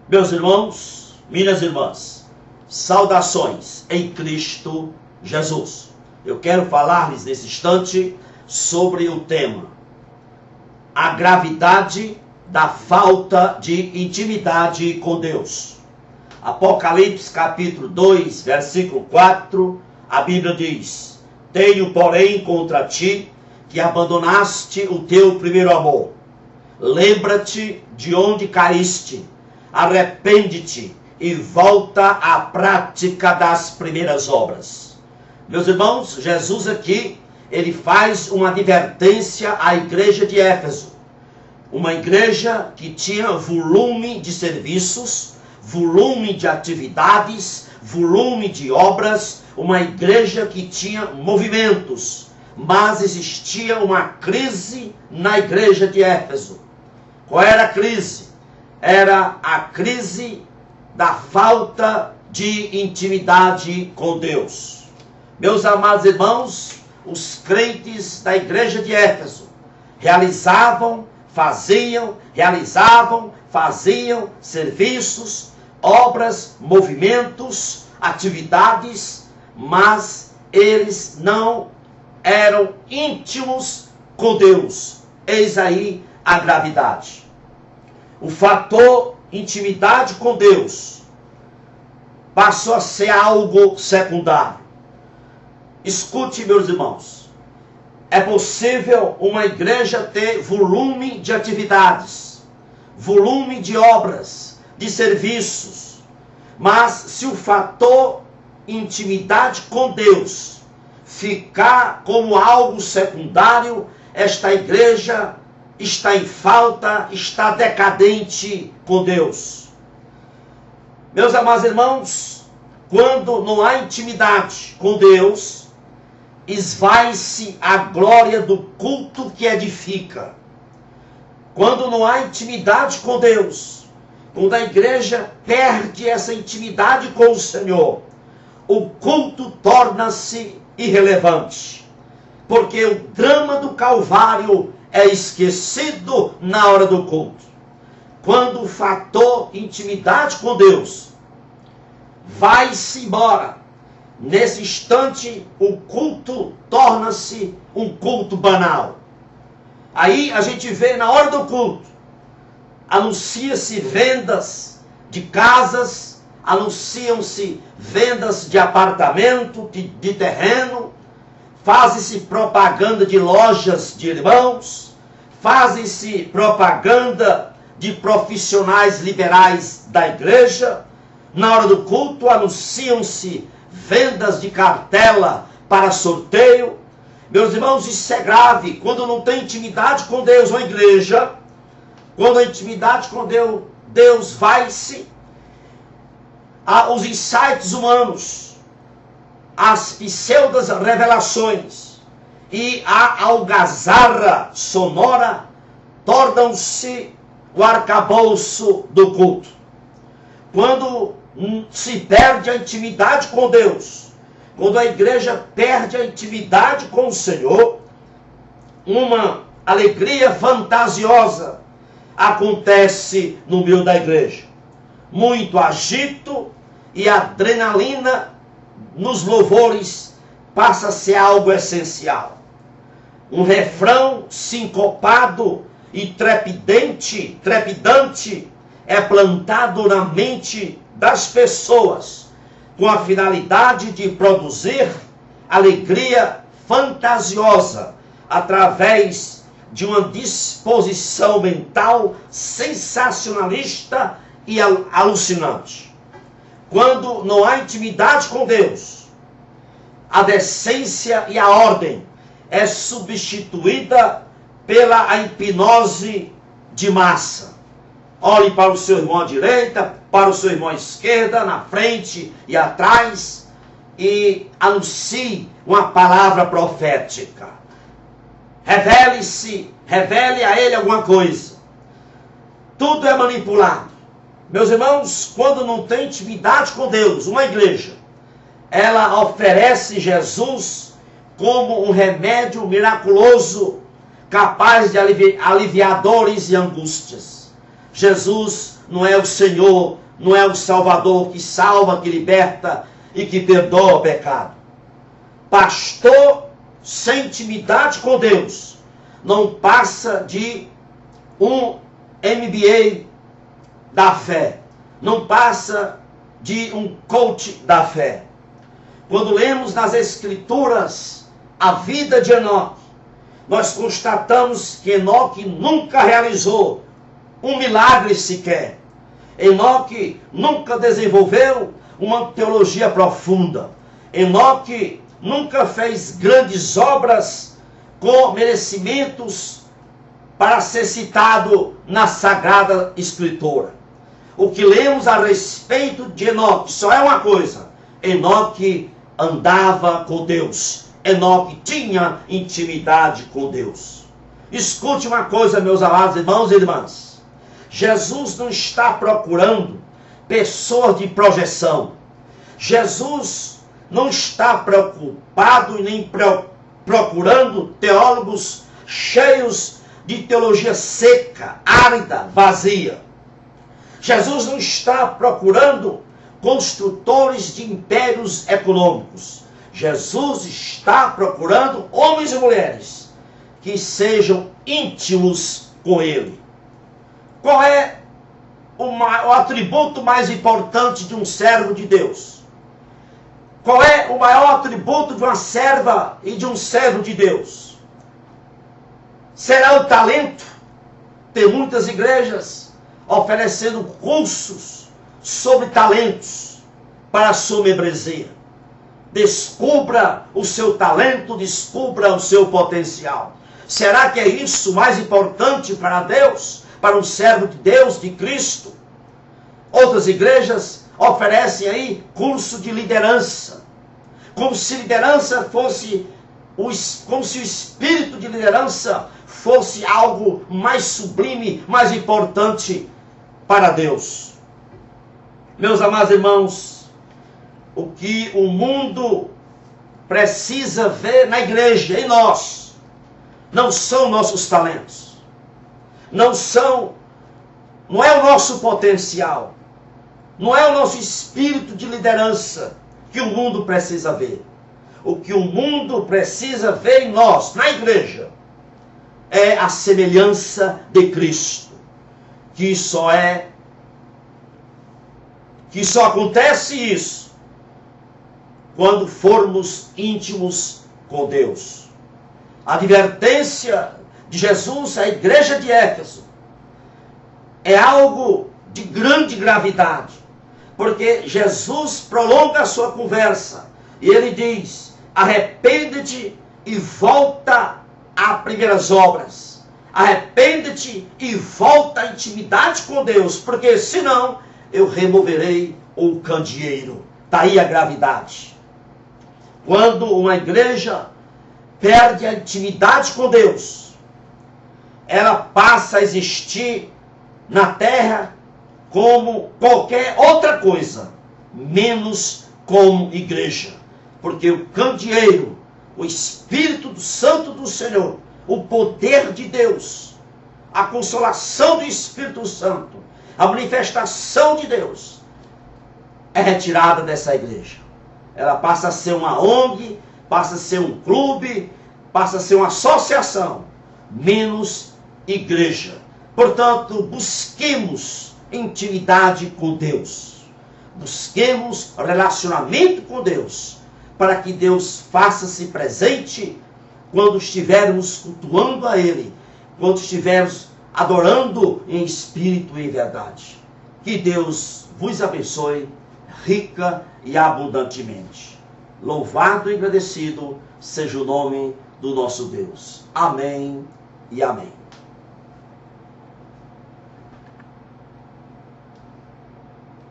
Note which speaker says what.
Speaker 1: Meus irmãos, minhas irmãs, saudações em Cristo Jesus. Eu quero falar-lhes nesse instante sobre o tema: a gravidade da falta de intimidade com Deus. Apocalipse capítulo 2, versículo 4, a Bíblia diz: tenho, porém, contra ti que abandonaste o teu primeiro amor. Lembra-te de onde caíste, arrepende-te e volta à prática das primeiras obras. Meus irmãos, Jesus aqui, ele faz uma advertência à igreja de Éfeso. Uma igreja que tinha volume de serviços, volume de atividades, volume de obras, uma igreja que tinha movimentos, mas existia uma crise na igreja de Éfeso. Qual era a crise? Era a crise da falta de intimidade com Deus. Meus amados irmãos, os crentes da igreja de Éfeso faziam serviços, obras, movimentos, atividades, mas eles não eram íntimos com Deus. Eis aí a gravidade. O fator intimidade com Deus passou a ser algo secundário. Escute, meus irmãos, é possível uma igreja ter volume de atividades, volume de obras, de serviços, mas se o fator intimidade com Deus ficar como algo secundário, esta igreja está em falta, está decadente com Deus. Meus amados irmãos, quando não há intimidade com Deus, esvai-se a glória do culto que edifica. Quando não há intimidade com Deus, quando a igreja perde essa intimidade com o Senhor, o culto torna-se irrelevante, porque o drama do Calvário é esquecido na hora do culto. Quando o fator intimidade com Deus vai-se embora, nesse instante o culto torna-se um culto banal. Aí a gente vê na hora do culto, anuncia-se vendas de casas, anunciam-se vendas de apartamento, de terreno, fazem-se propaganda de lojas de irmãos, fazem-se propaganda de profissionais liberais da igreja. Na hora do culto anunciam-se vendas de cartela para sorteio. Meus irmãos, isso é grave. Quando não tem intimidade com Deus, uma igreja, quando a intimidade com Deus vai-se, os insights humanos, as pseudas revelações e a algazarra sonora tornam-se o arcabouço do culto. Quando se perde a intimidade com Deus, quando a igreja perde a intimidade com o Senhor, uma alegria fantasiosa acontece no meio da igreja. Muito agito e adrenalina nos louvores passa a ser algo essencial. Um refrão sincopado e trepidante é plantado na mente das pessoas com a finalidade de produzir alegria fantasiosa através de uma disposição mental sensacionalista e alucinante. Quando não há intimidade com Deus, a decência e a ordem é substituída pela hipnose de massa. Olhe para o seu irmão à direita, para o seu irmão à esquerda, na frente e atrás, e anuncie uma palavra profética. Revele a ele alguma coisa. Tudo é manipulado. Meus irmãos, quando não tem intimidade com Deus, uma igreja, ela oferece Jesus como um remédio miraculoso, capaz de aliviar dores e angústias. Jesus não é o Senhor, não é o Salvador que salva, que liberta e que perdoa o pecado. Pastor sem intimidade com Deus não passa de um MBA da fé, não passa de um coach da fé. Quando lemos nas Escrituras a vida de Enoque, nós constatamos que Enoque nunca realizou um milagre sequer. Enoque nunca desenvolveu uma teologia profunda. Enoque nunca fez grandes obras com merecimentos para ser citado na Sagrada Escritura. O que lemos a respeito de Enoque só é uma coisa: Enoque andava com Deus. Enoque tinha intimidade com Deus. Escute uma coisa, meus amados irmãos e irmãs. Jesus não está procurando pessoas de projeção. Jesus não está preocupado e nem procurando teólogos cheios de teologia seca, árida, vazia. Jesus não está procurando construtores de impérios econômicos. Jesus está procurando homens e mulheres que sejam íntimos com Ele. Qual é o atributo mais importante de um servo de Deus? Qual é o maior atributo de uma serva e de um servo de Deus? Será o talento? Tem muitas igrejas oferecendo cursos sobre talentos para a sua membresia. Descubra o seu talento, descubra o seu potencial. Será que é isso mais importante para Deus, para um servo de Deus, de Cristo? Outras igrejas oferecem aí curso de liderança, como se liderança fosse, como se o espírito de liderança fosse algo mais sublime, mais importante para Deus. Meus amados irmãos, o que o mundo precisa ver na igreja, em nós, não são nossos talentos, não é o nosso potencial, não é o nosso espírito de liderança que o mundo precisa ver. O que o mundo precisa ver em nós, na igreja, é a semelhança de Cristo, que só acontece isso quando formos íntimos com Deus. A advertência de Jesus à igreja de Éfeso é algo de grande gravidade, porque Jesus prolonga a sua conversa e ele diz: arrepende-te e volta às primeiras obras. Arrepende-te e volta à intimidade com Deus, porque senão eu removerei o candeeiro. Daí a gravidade. Quando uma igreja perde a intimidade com Deus, ela passa a existir na terra como qualquer outra coisa, menos como igreja. Porque o candeeiro, o Espírito Santo do Senhor, o poder de Deus, a consolação do Espírito Santo, a manifestação de Deus, é retirada dessa igreja. Ela passa a ser uma ONG, passa a ser um clube, passa a ser uma associação, menos igreja. Portanto, busquemos intimidade com Deus. Busquemos relacionamento com Deus, para que Deus faça-se presente quando estivermos cultuando a Ele, quando estivermos adorando em espírito e em verdade. Que Deus vos abençoe rica e abundantemente. Louvado e agradecido seja o nome do nosso Deus. Amém e amém.